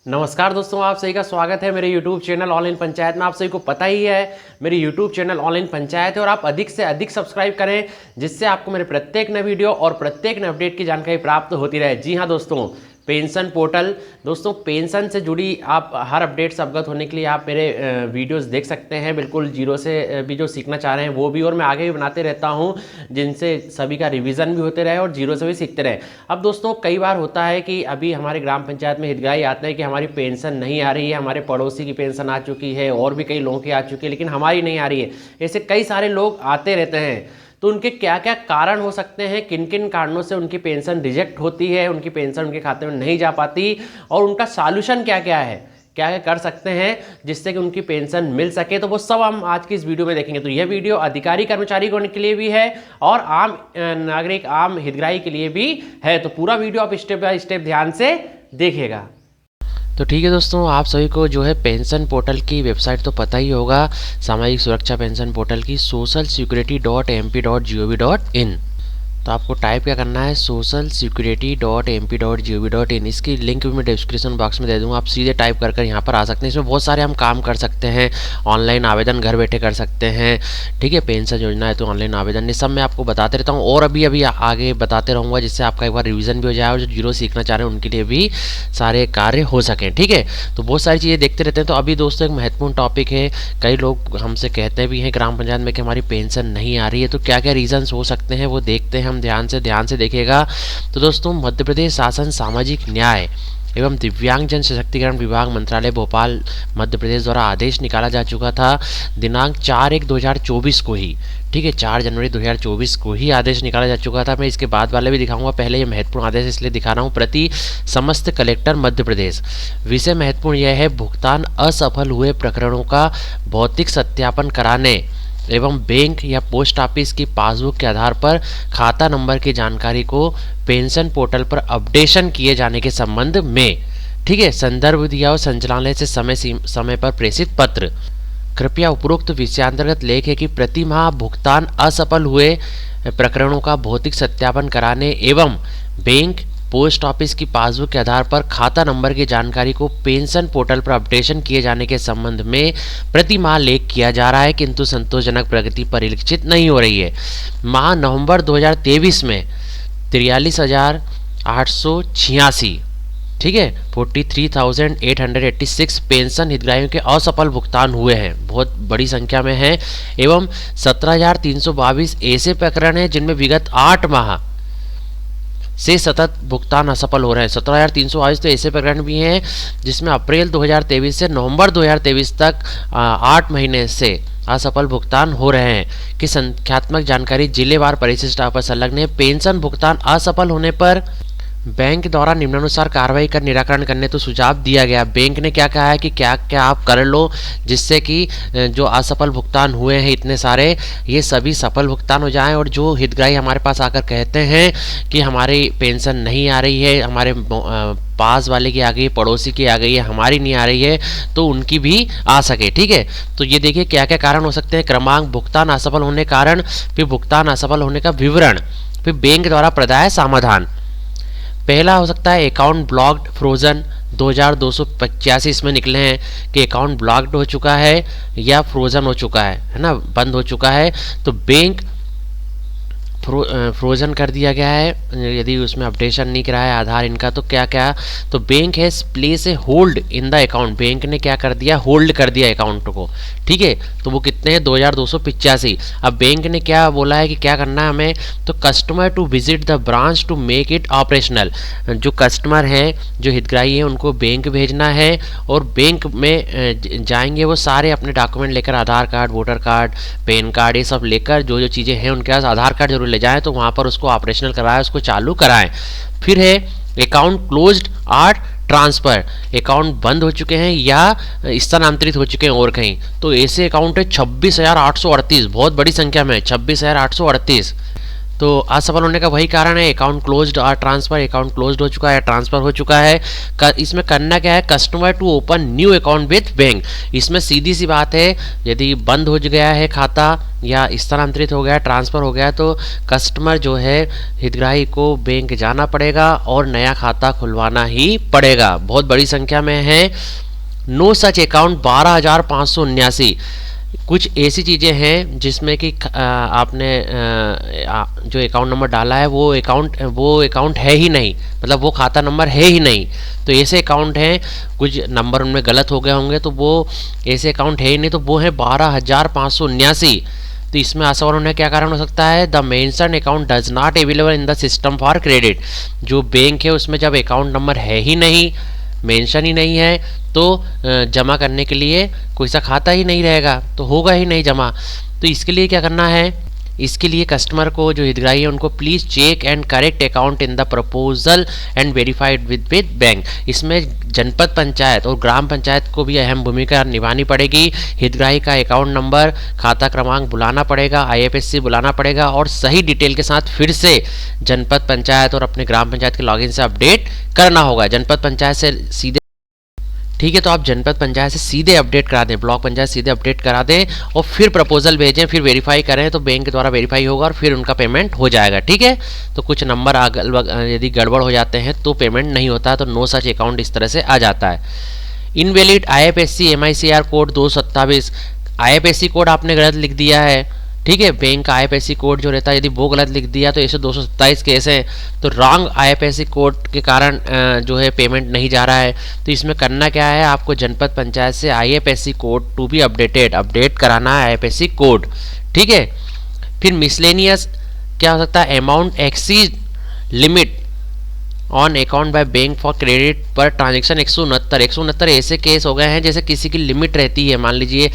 नमस्कार दोस्तों, आप सभी का स्वागत है मेरे YouTube चैनल ऑनलाइन पंचायत में। आप सभी को पता ही है मेरी YouTube चैनल ऑनलाइन पंचायत है और आप अधिक से अधिक सब्सक्राइब करें, जिससे आपको मेरे प्रत्येक नए वीडियो और प्रत्येक नए अपडेट की जानकारी प्राप्त होती रहे। जी हाँ दोस्तों, पेंशन पोर्टल, दोस्तों पेंशन से जुड़ी आप हर अपडेट से अवगत होने के लिए आप मेरे वीडियोस देख सकते हैं। बिल्कुल जीरो से भी जो सीखना चाह रहे हैं वो भी, और मैं आगे भी बनाते रहता हूं जिनसे सभी का रिवीजन भी होते रहे और जीरो से भी सीखते रहे। अब दोस्तों कई बार होता है कि अभी हमारे ग्राम पंचायत में हितग्राही आते हैं कि हमारी पेंशन नहीं आ रही है, हमारे पड़ोसी की पेंशन आ चुकी है और भी कई लोगों की आ चुकी है, लेकिन हमारी नहीं आ रही है। ऐसे कई सारे लोग आते रहते हैं, तो उनके क्या क्या कारण हो सकते हैं, किन किन कारणों से उनकी पेंशन रिजेक्ट होती है, उनकी पेंशन उनके खाते में नहीं जा पाती, और उनका सॉल्यूशन क्या क्या है, क्या क्या कर सकते हैं जिससे कि उनकी पेंशन मिल सके, तो वो सब हम आज की इस वीडियो में देखेंगे। तो यह वीडियो अधिकारी कर्मचारी के लिए भी है और आम नागरिक, आम हितग्राही के लिए भी है। तो पूरा वीडियो आप स्टेप बाय स्टेप ध्यान से देखिएगा। तो ठीक है दोस्तों, आप सभी को जो है पेंशन पोर्टल की वेबसाइट तो पता ही होगा, सामाजिक सुरक्षा पेंशन पोर्टल की socialsecurity.mp.gov.in। तो आपको टाइप क्या करना है, socialsecurity.mp.gov.in। इसकी लिंक भी मैं डिस्क्रिप्शन बॉक्स में दे दूंगा, आप सीधे टाइप कर यहाँ पर आ सकते हैं। इसमें बहुत सारे हम काम कर सकते हैं, ऑनलाइन आवेदन घर बैठे कर सकते हैं। ठीक है, पेंशन योजना है तो ऑनलाइन आवेदन, ये सब मैं आपको बताते रहता हूँ और अभी आगे बताते रहूँगा, जिससे आपका एक बार रिविजन भी हो जाए और जो जीरो सीखना चाह रहे हैं उनके लिए भी सारे कार्य हो सकें। ठीक है, तो बहुत सारी चीज़ें देखते रहते हैं। तो अभी दोस्तों एक महत्वपूर्ण टॉपिक है, कई लोग हमसे कहते भी हैं ग्राम पंचायत में कि हमारी पेंशन नहीं आ रही है, तो क्या क्या रीजंस हो सकते हैं वो देखते हैं हम। ध्यान से देखिएगा। तो दोस्तों मध्य प्रदेश शासन सामाजिक न्याय एवं दिव्यांग जन सशक्तिकरण विभाग मंत्रालय भोपाल मध्य प्रदेश द्वारा आदेश निकाला जा चुका था दिनांक 4/1/2024 को ही। ठीक है, 4 जनवरी 2024 को ही आदेश निकाला जा चुका था। मैं इसके बाद वाले भी दिखाऊंगा, पहले ये महत्वपूर्ण आदेश इसलिए दिखा रहा हूँ। प्रति समस्त कलेक्टर मध्य प्रदेश। विषय महत्वपूर्ण यह है, भुगतान असफल हुए प्रकरणों का भौतिक सत्यापन कराने एवं बैंक या पोस्ट ऑफिस की पासबुक के आधार पर खाता नंबर की जानकारी को पेंशन पोर्टल पर अपडेशन किए जाने के संबंध में। ठीक है, संदर्भ दिया और संचालनालय से समय पर प्रेषित पत्र। कृपया उपरोक्त विषयांतर्गत लेख है कि प्रति माह भुगतान असफल हुए प्रकरणों का भौतिक सत्यापन कराने एवं बैंक पोस्ट ऑफिस की पासबुक के आधार पर खाता नंबर की जानकारी को पेंशन पोर्टल पर अपडेशन किए जाने के संबंध में प्रति माह लेख किया जा रहा है, किंतु संतोषजनक प्रगति परिलक्षित नहीं हो रही है। माह नवंबर 2023 में 43,886, ठीक है, 43,886 पेंशन हितग्राहियों के असफल भुगतान हुए हैं, बहुत बड़ी संख्या में है। एवं 17,322 ऐसे प्रकरण हैं जिनमें विगत 8 माह से सतत भुगतान असफल हो रहे हैं। 17,322 तो ऐसे प्रकरण भी हैं जिसमें अप्रैल 2023 से नवंबर 2023 तक 8 महीने से असफल भुगतान हो रहे हैं कि संख्यात्मक जानकारी जिलेवार परिशिष्ट पर संलग्न है। पेंशन भुगतान असफल होने पर बैंक द्वारा निम्नानुसार कार्रवाई कर निराकरण करने तो सुझाव दिया गया। बैंक ने क्या कहा है कि क्या क्या आप कर लो जिससे कि जो असफल भुगतान हुए हैं इतने सारे, ये सभी सफल भुगतान हो जाएं, और जो हितग्राही हमारे पास आकर कहते हैं कि हमारी पेंशन नहीं आ रही है, हमारे पास वाले की आ गई, पड़ोसी की आ गई है, हमारी नहीं आ रही है, तो उनकी भी आ सके। ठीक है, तो ये देखिए क्या क्या कारण हो सकते हैं। क्रमांक, भुगतान असफल होने कारण, फिर भुगतान असफल होने का विवरण, फिर बैंक द्वारा प्रदाय समाधान। पहला हो सकता है अकाउंट ब्लॉक्ड फ्रोजन, 2285 इसमें निकले हैं कि अकाउंट ब्लॉक्ड हो चुका है या फ्रोजन हो चुका है ना, बंद हो चुका है, तो बैंक फ्रोजन कर दिया गया है यदि उसमें अपडेशन नहीं कराया आधार इनका, तो क्या क्या, तो बैंक है place a hold in the account, bank ने क्या कर दिया, होल्ड कर दिया अकाउंट को। ठीक है, तो वो कितने हैं, 2285। अब बैंक ने क्या बोला है कि क्या करना है हमें, तो customer to visit the branch to make it operational. जो कस्टमर हैं, जो हितग्राही हैं, उनको बैंक भेजना है और बैंक में जाएंगे, वो सारे अपने डॉक्यूमेंट लेकर, Aadhaar card, voter card, PAN card, ये सब लेकर, जो जो चीज़ें हैं उनके पास, आधार कार्ड जरूर ले जाएं, तो वहाँ पर उसको ऑपरेशनल कराएं, उसको चालू कराएं। फिर है अकाउंट क्लोज्ड और ट्रांसफर, अकाउंट बंद हो चुके हैं या स्थानांतरित हो चुके हैं और कहीं, तो ऐसे अकाउंट है 26,838, बहुत बड़ी संख्या में 26,838। तो असफल होने का वही कारण है, अकाउंट क्लोज्ड और ट्रांसफर, अकाउंट क्लोज्ड हो चुका है, ट्रांसफर हो चुका है। इसमें करना क्या है, customer to open new account with bank. इसमें सीधी सी बात है, यदि बंद हो गया है खाता या स्थानांतरित हो गया, ट्रांसफर हो गया, तो कस्टमर जो है हितग्राही को बैंक जाना पड़ेगा और नया खाता खुलवाना ही पड़ेगा। बहुत बड़ी संख्या में है। No such account 12,579। कुछ ऐसी चीज़ें हैं जिसमें कि आपने जो अकाउंट नंबर डाला है वो अकाउंट है ही नहीं, मतलब वो खाता नंबर है ही नहीं। तो ऐसे अकाउंट हैं, कुछ नंबर उनमें गलत हो गए होंगे, तो वो ऐसे अकाउंट है ही नहीं, तो वो है 12,579। तो इसमें असफल होने का क्या कारण हो सकता है, the mention account does not available in the system for credit. जो बैंक है उसमें जब अकाउंट नंबर है ही नहीं, मेंशन ही नहीं है, तो जमा करने के लिए कोई सा खाता ही नहीं रहेगा, तो होगा ही नहीं जमा। तो इसके लिए क्या करना है, इसके लिए कस्टमर को, जो हितग्राही है, उनको please check and correct account in the proposal and verified with bank. इसमें जनपद पंचायत और ग्राम पंचायत को भी अहम भूमिका निभानी पड़ेगी। हितग्राही का अकाउंट नंबर, खाता क्रमांक बुलाना पड़ेगा, IFSC बुलाना पड़ेगा और सही डिटेल के साथ फिर से जनपद पंचायत और अपने ग्राम पंचायत के लॉगिन से अपडेट करना होगा। जनपद पंचायत से सीधे, ठीक है, तो आप जनपद पंचायत से सीधे अपडेट करा दें, ब्लॉक पंचायत सीधे अपडेट करा दें और फिर प्रपोजल भेजें, फिर वेरीफाई करें, तो बैंक के द्वारा वेरीफाई होगा और फिर उनका पेमेंट हो जाएगा। ठीक है, तो कुछ नंबर यदि गड़बड़ हो जाते हैं तो पेमेंट नहीं होता है, तो नो सच अकाउंट इस तरह से आ जाता है। Invalid IFSC MICR code 227। IFSC code आपने गलत लिख दिया है, ठीक है, बैंक का IFSC कोड जो रहता है यदि वो गलत लिख दिया तो ऐसे 227 केस हैं। तो रॉन्ग IFSC कोड के कारण जो है पेमेंट नहीं जा रहा है। तो इसमें करना क्या है, आपको जनपद पंचायत से IFSC code to be update कराना है IFSC कोड। ठीक है, फिर मिसलेनियस क्या हो सकता है, amount exceed limit on account by bank for credit per transaction 169 ऐसे केस हो गए हैं जैसे किसी की लिमिट रहती है, मान लीजिए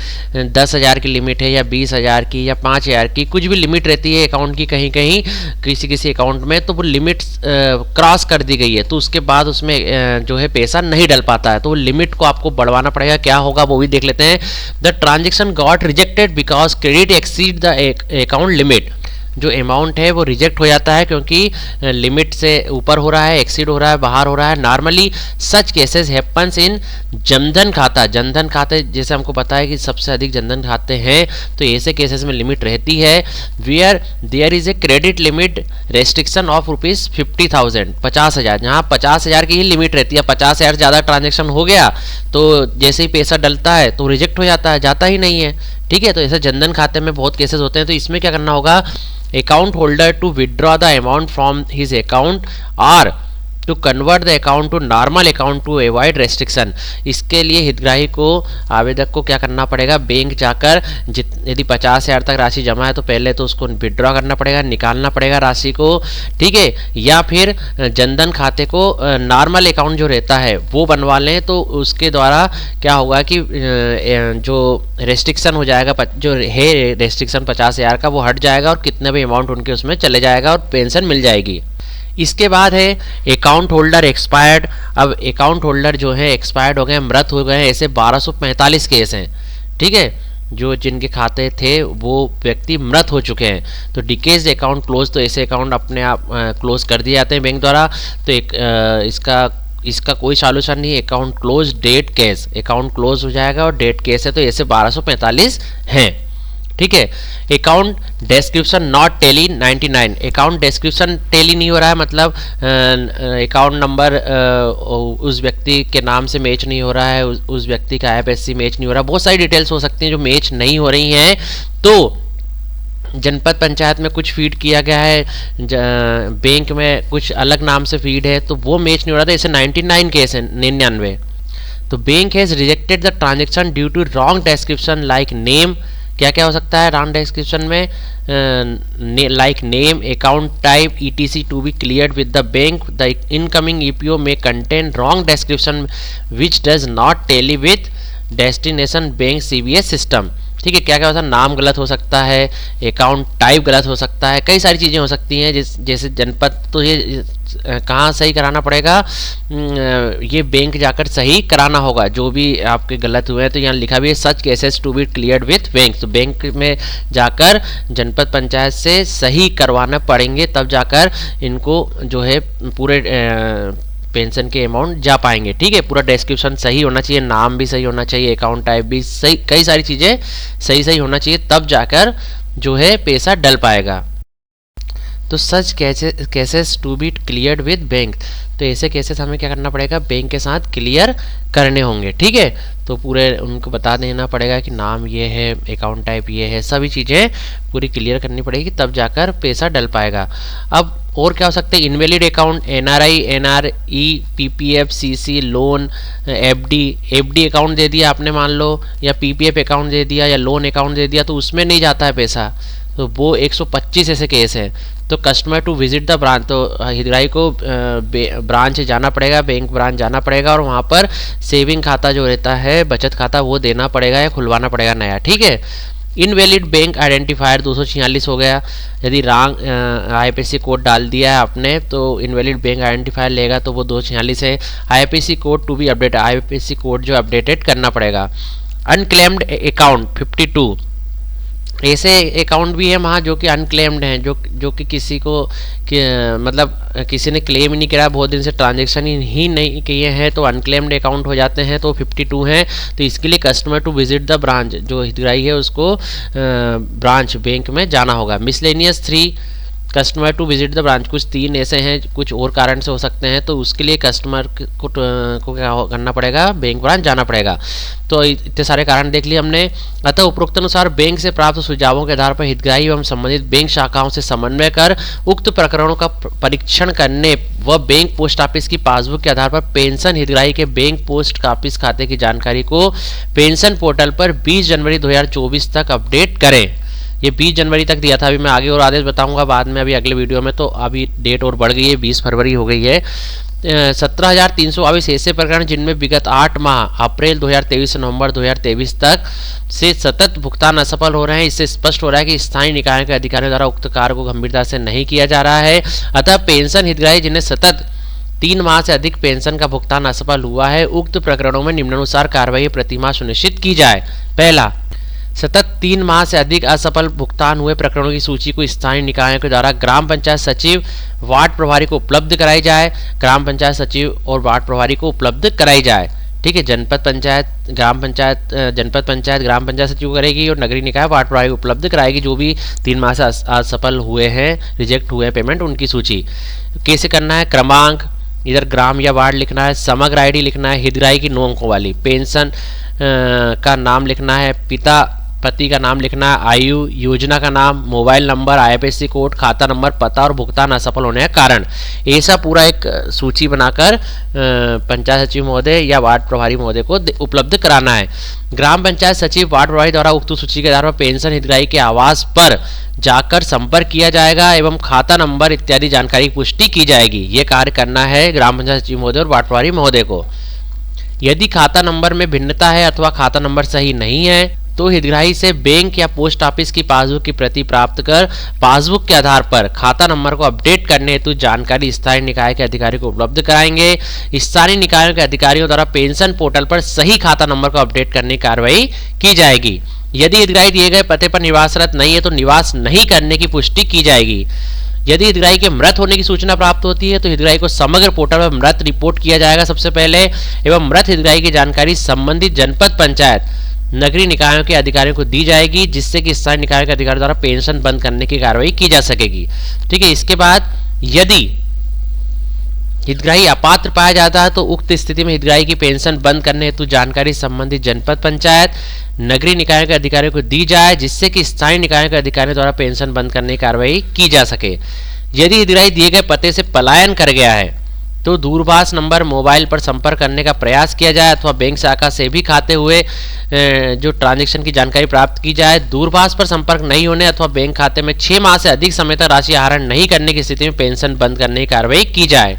10,000 की लिमिट है या 20,000 की या 5,000 की, कुछ भी लिमिट रहती है अकाउंट की, कहीं कहीं किसी अकाउंट में, तो वो लिमिट क्रॉस कर दी गई है, तो उसके बाद उसमें जो है पैसा नहीं डल पाता है, तो वो लिमिट को आपको बढ़वाना पड़ेगा। क्या होगा वो भी देख लेते हैं। The transaction got rejected because credit exceed the account limit. जो अमाउंट है वो रिजेक्ट हो जाता है क्योंकि लिमिट से ऊपर हो रहा है, एक्सीड हो रहा है, बाहर हो रहा है। Normally such cases happens in Jan Dhan खाता। जनधन खाते जैसे हमको पता है कि सबसे अधिक जनधन खाते हैं, तो ऐसे केसेस में लिमिट रहती है where there is a credit limit restriction of ₹50,000, 50,000, जहाँ 50,000 की ही लिमिट रहती है। 50,000 ज़्यादा ट्रांजेक्शन हो गया तो जैसे ही पैसा डलता है तो रिजेक्ट हो जाता है, जाता ही नहीं है। ठीक है, तो ऐसे जनधन खाते में बहुत केसेस होते हैं। तो इसमें क्या करना होगा, account holder to withdraw the amount from his account और to convert the account to normal account to avoid restriction. इसके लिए हितग्राही को, आवेदक को क्या करना पड़ेगा, बैंक जाकर यदि 50,000 तक राशि जमा है तो पहले तो उसको विड्रॉ करना पड़ेगा, निकालना पड़ेगा राशि को। ठीक है, या फिर जनधन खाते को नॉर्मल अकाउंट जो रहता है वो बनवा लें, तो उसके द्वारा क्या होगा कि जो रेस्ट्रिक्शन हो जाएगा, जो है रेस्ट्रिक्शन 50,000 का, वो हट जाएगा और कितने भी अमाउंट उनके उसमें चले जाएगा और पेंशन मिल जाएगी। इसके बाद है अकाउंट होल्डर एक्सपायर्ड। अब अकाउंट होल्डर जो है एक्सपायर्ड हो गए, मृत हो गए, ऐसे 1245 केस हैं। ठीक है, जो जिनके खाते थे वो व्यक्ति मृत हो चुके हैं। तो डिकेज अकाउंट क्लोज, तो ऐसे अकाउंट अपने आप क्लोज कर दिए जाते हैं बैंक द्वारा। तो इसका कोई सॉल्यूशन नहीं, account close date case, account close हो जाएगा और डेट केस है, तो ऐसे 1245 हैं। ठीक है, account description not tally 99। Account description tally नहीं हो रहा है, मतलब अकाउंट नंबर उस व्यक्ति के नाम से मैच नहीं हो रहा है, उस व्यक्ति का IFSC मैच नहीं हो रहा, बहुत सारी डिटेल्स हो सकती हैं जो मैच नहीं हो रही हैं। तो जनपद पंचायत में कुछ फीड किया गया है, बैंक में कुछ अलग नाम से फीड है, तो वो मैच नहीं हो रहा था, ऐसे 99 केस है, 99। तो bank has rejected the transaction due to wrong description like name. क्या क्या हो सकता है रॉन्ग डिस्क्रिप्शन में, like name, account type, ETC to be cleared with the bank. The incoming EPO में contain wrong description which does not tally with destination bank CBS system. ठीक है, क्या क्या हो सकता है, नाम गलत हो सकता है, अकाउंट टाइप गलत हो सकता है, कई सारी चीज़ें हो सकती हैं, जैसे जनपद, तो ये कहाँ सही कराना पड़ेगा, ये बैंक जाकर सही कराना होगा जो भी आपके गलत हुए हैं। तो यहाँ लिखा भी है such cases to be cleared with bank, तो बैंक में जाकर जनपद पंचायत से सही करवाना पड़ेंगे, तब जाकर इनको जो है पूरे पेंशन के अमाउंट जा पाएंगे। ठीक है, पूरा डिस्क्रिप्शन सही होना चाहिए, नाम भी सही होना चाहिए, अकाउंट टाइप भी सही, कई सारी चीज़ें सही सही होना चाहिए, तब जाकर जो है पैसा डल पाएगा। तो such cases to be cleared with bank, तो ऐसे केसेस हमें क्या करना पड़ेगा, बैंक के साथ क्लियर करने होंगे। ठीक है, तो पूरे उनको बता देना पड़ेगा कि नाम ये है, अकाउंट टाइप ये है, सभी चीज़ें पूरी क्लियर करनी पड़ेगी, तब जाकर पैसा डल पाएगा। अब और क्या हो सकते हैं, invalid account, NRI, NRE, PPF, CC, loan, FD account दे दिया आपने मान लो, या पीपीएफ अकाउंट दे दिया, या लोन अकाउंट दे दिया, तो उसमें नहीं जाता है पैसा, तो वो 125 ऐसे केस है। तो customer to visit the branch, तो हितग्राही को ब्रांच जाना पड़ेगा, बैंक ब्रांच जाना पड़ेगा, और वहाँ पर सेविंग खाता जो रहता है, बचत खाता, वो देना पड़ेगा या खुलवाना पड़ेगा नया। ठीक है, इनवैलिड बैंक आइडेंटिफायर 246 हो गया, यदि रॉन्ग IFSC कोड डाल दिया है आपने तो इनवैलिड बैंक आइडेंटिफायर लेगा, तो वो 246 है। IFSC code to be update, IFSC code जो अपडेटेड करना पड़ेगा। अनक्लेम्ड अकाउंट 52, ऐसे अकाउंट भी है वहाँ जो कि अनक्लेम्ड हैं, जो कि किसी को मतलब किसी ने क्लेम ही नहीं करा, बहुत दिन से ट्रांजेक्शन ही नहीं किए हैं, तो अनक्लेम्ड अकाउंट हो जाते हैं, तो 52 हैं। तो इसके लिए customer to visit the branch, जो हितग्राही है उसको ब्रांच बैंक में जाना होगा। Miscellaneous 3, customer to visit the branch, कुछ 3 ऐसे हैं, कुछ और कारण से हो सकते हैं, तो उसके लिए कस्टमर को क्या करना पड़ेगा, बैंक ब्रांच जाना पड़ेगा। तो इतने सारे कारण देख लिए हमने। अतः उपरोक्त अनुसार बैंक से प्राप्त सुझावों के आधार पर हितग्राही एवं संबंधित बैंक शाखाओं से समन्वय कर उक्त प्रकरणों का परीक्षण करने व बैंक पोस्ट ऑफिस की पासबुक के आधार पर पेंशन हितग्राही के बैंक पोस्ट ऑफिस खाते की जानकारी को पेंशन पोर्टल पर 20 जनवरी 2024 तक अपडेट करें। ये 20 जनवरी तक दिया था, अभी मैं आगे और आदेश बताऊंगा बाद में, अभी अगले वीडियो में। तो अभी डेट और बढ़ गई है, 20 फरवरी हो गई है। 17,322 ऐसे प्रकरण जिनमें विगत 8 माह अप्रैल 2023 से नवंबर 2023 तक से सतत भुगतान असफल हो रहे हैं। इससे स्पष्ट हो रहा है कि स्थानीय निकायों के अधिकारियों द्वारा उक्त कार्य को गंभीरता से नहीं किया जा रहा है। अतः पेंशन हितग्राही जिन्हें सतत 3 माह से अधिक पेंशन का भुगतान असफल हुआ है, उक्त प्रकरणों में निम्नानुसार कार्रवाई प्रतिमाह सुनिश्चित की जाए। पहला, सतत 3 माह से अधिक असफल भुगतान हुए प्रकरणों की सूची को स्थानीय निकायों के द्वारा ग्राम पंचायत सचिव, वार्ड प्रभारी को उपलब्ध कराई जाए। ग्राम पंचायत सचिव और वार्ड प्रभारी को उपलब्ध कराई जाए। ठीक है, जनपद पंचायत ग्राम पंचायत सचिव करेगी, और नगरीय निकाय वार्ड प्रभारी को उपलब्ध कराएगी जो भी 3 माह से असफल हुए हैं, रिजेक्ट हुए हैं पेमेंट, उनकी सूची। कैसे करना है, क्रमांक, इधर ग्राम या वार्ड लिखना है, समग्र ID लिखना है, हितग्राही की 9 अंकों वाली, पेंशन का नाम लिखना है, पति का नाम लिखना है, आयु, योजना का नाम, मोबाइल नंबर, IFSC कोड, खाता नंबर, पता और भुगतान असफल होने का कारण, ऐसा पूरा एक सूची बनाकर पंचायत सचिव महोदय या वार्ड प्रभारी महोदय को उपलब्ध कराना है। ग्राम पंचायत सचिव वार्ड प्रभारी द्वारा उक्त सूची के आधार पर पेंशन हितग्राही के आवास पर जाकर संपर्क किया जाएगा एवं खाता नंबर इत्यादि जानकारी की पुष्टि की जाएगी। ये कार्य करना है ग्राम पंचायत सचिव महोदय और वार्ड प्रभारी महोदय को। यदि खाता नंबर में भिन्नता है अथवा खाता नंबर सही नहीं है तो हितग्राही से बैंक या पोस्ट ऑफिस की पासबुक की प्रति प्राप्त कर पासबुक के आधार पर खाता नंबर को अपडेट करने हेतु जानकारी स्थानीय निकाय के अधिकारी को उपलब्ध कराएंगे। स्थानीय निकायों के अधिकारियों द्वारा पेंशन पोर्टल पर सही खाता नंबर को अपडेट करने की कार्रवाई की जाएगी। यदि हितग्राही दिए गए पते पर निवासरत नहीं है तो निवास नहीं करने की पुष्टि की जाएगी। यदि हितग्राही के मृत होने की सूचना प्राप्त होती है तो हितग्राही को समग्र पोर्टल पर मृत रिपोर्ट किया जाएगा सबसे पहले, एवं मृत हितग्राही की जानकारी संबंधित जनपद पंचायत नगरीय निकायों के अधिकारियों को दी जाएगी, जिससे कि स्थानीय निकायों के अधिकारी द्वारा पेंशन बंद करने की कार्रवाई की जा सकेगी। ठीक है, इसके बाद यदि हितग्राही अपात्र पाया जाता है तो उक्त स्थिति में हितग्राही की पेंशन बंद करने हेतु जानकारी संबंधित जनपद पंचायत नगरीय निकायों के अधिकारियों को दी जाए, जिससे कि स्थानीय निकायों के अधिकारियों द्वारा पेंशन बंद करने की कार्रवाई की जा सके। यदि हितग्राही दिए गए पते से पलायन कर गया है तो दूरभाष नंबर मोबाइल पर संपर्क करने का प्रयास किया जाए अथवा बैंक शाखा से भी खाते हुए जो ट्रांजैक्शन की जानकारी प्राप्त की जाए। दूरभाष पर संपर्क नहीं होने अथवा बैंक खाते में 6 माह से अधिक समय तक राशि आहरण नहीं करने की स्थिति में पेंशन बंद करने की कार्रवाई की जाए।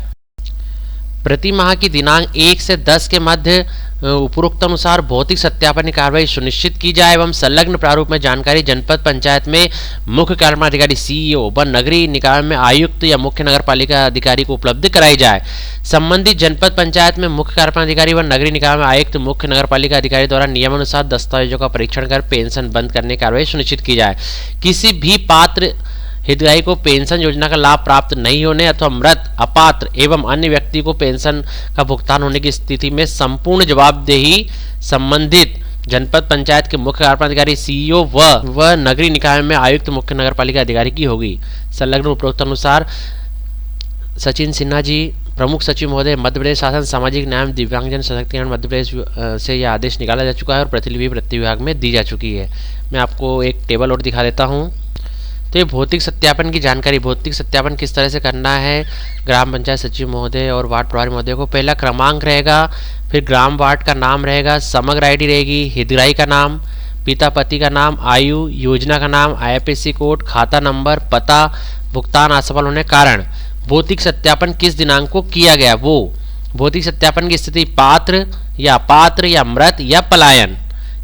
प्रति माह की दिनांक 1 से 10 के मध्य उपरोक्त अनुसार भौतिक सत्यापन की कार्रवाई सुनिश्चित की जाए एवं संलग्न प्रारूप में जानकारी जनपद पंचायत में मुख्य कार्यपालन अधिकारी सीईओ व नगरीय निकाय में आयुक्त या मुख्य नगर पालिका अधिकारी को उपलब्ध कराई जाए। संबंधित जनपद पंचायत में मुख्य कार्यपालन अधिकारी व नगरीय निकाय में आयुक्त मुख्य नगर पालिका अधिकारी द्वारा नियमानुसार दस्तावेजों का परीक्षण कर पेंशन बंद करने की कार्रवाई सुनिश्चित की जाए। किसी भी पात्र हितग्राही को पेंशन योजना का लाभ प्राप्त नहीं होने अथवा मृत, अपात्र एवं अन्य व्यक्ति को पेंशन का भुगतान होने की स्थिति में संपूर्ण जवाबदेही संबंधित जनपद पंचायत के मुख्य कार्यपालन अधिकारी सीईओ व नगरीय निकाय में आयुक्त मुख्य नगर पालिका अधिकारी की होगी। संलग्न उपरोक्त अनुसार सचिन सिन्हा जी, प्रमुख सचिव महोदय, मध्य प्रदेश शासन सामाजिक न्याय एवं दिव्यांगजन सशक्तिकरण मध्य प्रदेश से यह आदेश निकाला जा चुका है और प्रतिलिपि वित्त विभाग में दी जा चुकी है। मैं आपको एक टेबल और दिखा देता हूँ। तो ये भौतिक सत्यापन की जानकारी, भौतिक सत्यापन किस तरह से करना है, ग्राम पंचायत सचिव महोदय और वार्ड प्रभारी महोदय को पहला क्रमांक रहेगा, फिर ग्राम वार्ड का नाम रहेगा, समग्र आईडी रहेगी, हितग्राही का नाम, पिता पति का नाम, आयु, योजना का नाम, IFSC कोड, खाता नंबर, पता, भुगतान असफल होने कारण भौतिक सत्यापन किस दिनांक को किया गया, वो भौतिक सत्यापन की स्थिति पात्र या अपात्र या मृत या पलायन।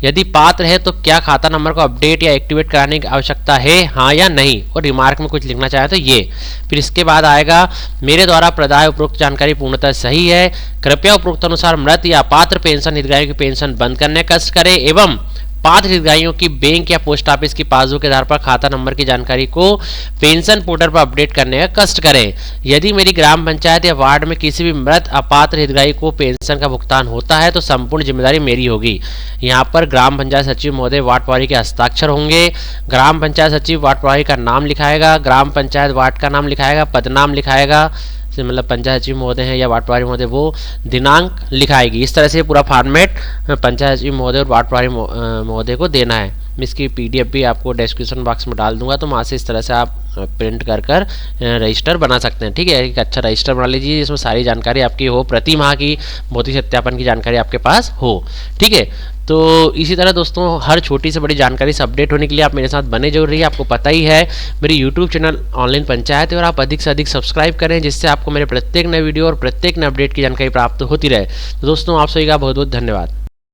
यदि पात्र है तो क्या खाता नंबर को अपडेट या एक्टिवेट कराने की आवश्यकता है, हाँ या नहीं, और रिमार्क में कुछ लिखना चाहे तो ये। फिर इसके बाद आएगा मेरे द्वारा प्रदाय उपरोक्त जानकारी पूर्णतः सही है, कृपया उपरोक्त अनुसार मृत या अपात्र पेंशन हितग्राहियों की पेंशन बंद करने का कष्ट करें एवं पात्र हितग्राहियों की बैंक या पोस्ट ऑफिस की पासबुक के आधार पर खाता नंबर की जानकारी को पेंशन पोर्टल पर अपडेट करने का कष्ट करें। यदि मेरी ग्राम पंचायत या वार्ड में किसी भी मृत अपात्र हितग्राही को पेंशन का भुगतान होता है तो संपूर्ण जिम्मेदारी मेरी होगी। यहाँ पर ग्राम पंचायत सचिव महोदय वार्ड प्रभारी के हस्ताक्षर होंगे। ग्राम पंचायत सचिव वार्ड प्रभारी का नाम लिखाएगा, ग्राम पंचायत वार्ड का नाम लिखाएगा, पदनाम लिखाएगा, मतलब पंचायत सचिव महोदय हैं या वार्ड प्रभारी महोदय, वो दिनांक लिखाएगी। इस तरह से पूरा फॉर्मेट पंचायत सचिव महोदय और वार्ड प्रभारी महोदय को देना है। मैं इसकी PDF भी आपको डिस्क्रिप्शन बॉक्स में डाल दूंगा, तो वहाँ से इस तरह से आप प्रिंट कर रजिस्टर बना सकते हैं। ठीक है, एक अच्छा रजिस्टर बना लीजिए जिसमें सारी जानकारी आपकी हो, प्रति माह की भौतिक सत्यापन की जानकारी आपके पास हो। ठीक है, तो इसी तरह दोस्तों हर छोटी से बड़ी जानकारी से अपडेट होने के लिए आप मेरे साथ बने जरूर रहिए। आपको पता ही है मेरी YouTube चैनल ऑनलाइन पंचायत है और आप अधिक से अधिक सब्सक्राइब करें जिससे आपको मेरे प्रत्येक नए वीडियो और प्रत्येक नए अपडेट की जानकारी प्राप्त होती रहे। तो दोस्तों आप सभी का बहुत बहुत धन्यवाद।